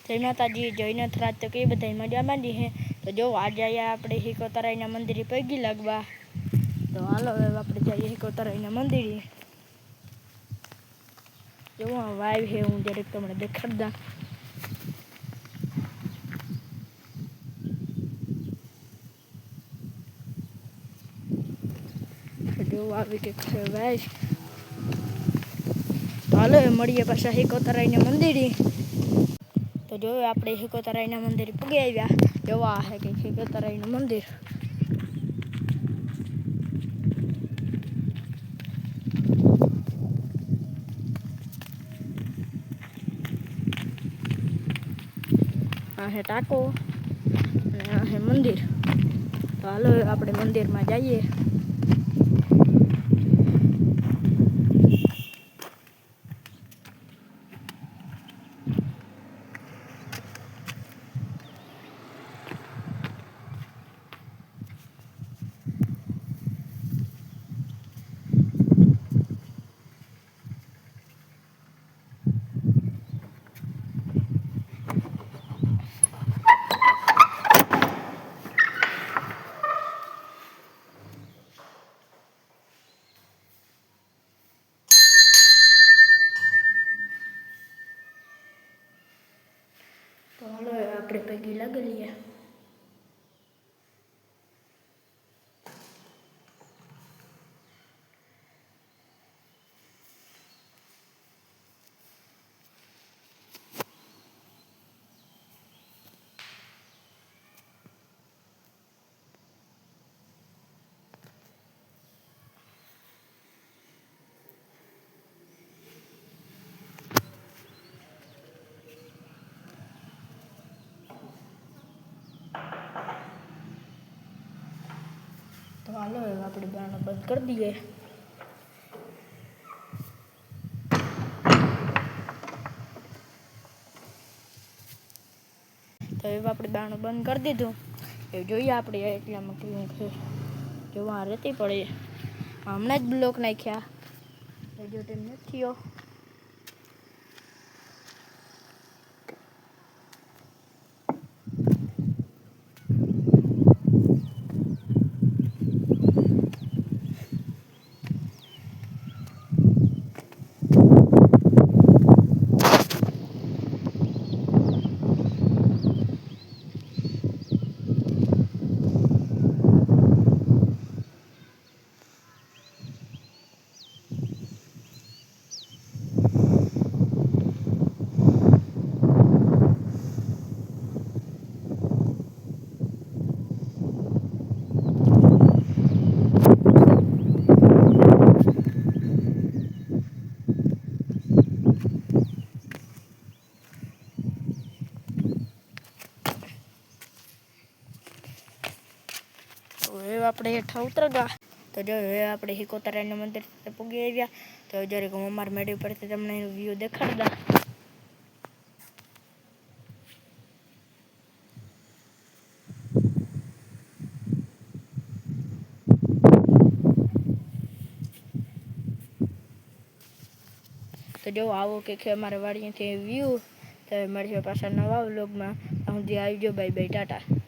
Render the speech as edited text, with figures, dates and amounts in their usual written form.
जय माताजी जय नथराज। तो कई बधाई मजा मांडी है। तो जो आज आया આપણે હિકોતરાઈના મંદિરે પગી લાગવા। તો હાલો હવે આપણે જઈએ હિકોતરાઈના મંદિરે। જો આ વાઈવ છે હું જરીક તમને દેખાડતા। जो આવી કે વાઈવ। તો હાલો મળીએ પાછા હિકોતરાઈના મંદિરે। तो जो આપણે હિકોતરાઈના મંદિરે પગી આવ્યા। જોવા છે કે હિકોતરાઈનું મંદિર। आ है टाको અને આ છે મંદિર। તો હાલો આપણે મંદિરમાં જઈએ। तो हालो આપણે પગી લાગીએ। तो हालो આપણે બારણા બંધ કરી દઈએ। તો હવે આપણે બારણું બંધ કરી દીધું। એ જોઈએ આપણે એટલામાં કેવું છે। જો આ રેતી પડે હમણાં જ બ્લોક નાખ્યા। જો ટાઈમ નથી થયો। तो હવે આપણે હેઠા ઉતરગા। તો જો હવે આપણે હિકોતરાઈના મંદિર પૂગી આવ્યા। તો જરીક હું અમારા મેળી પરથી તમને વ્યૂ દેખાડતા। तो जो આવો કે અમારા વાડીએથી વ્યૂ। તો મળીએ પાછા નવા વ્લોગમાં। ત્યાં સુધી આવજો, બાય બાય, ટાટા।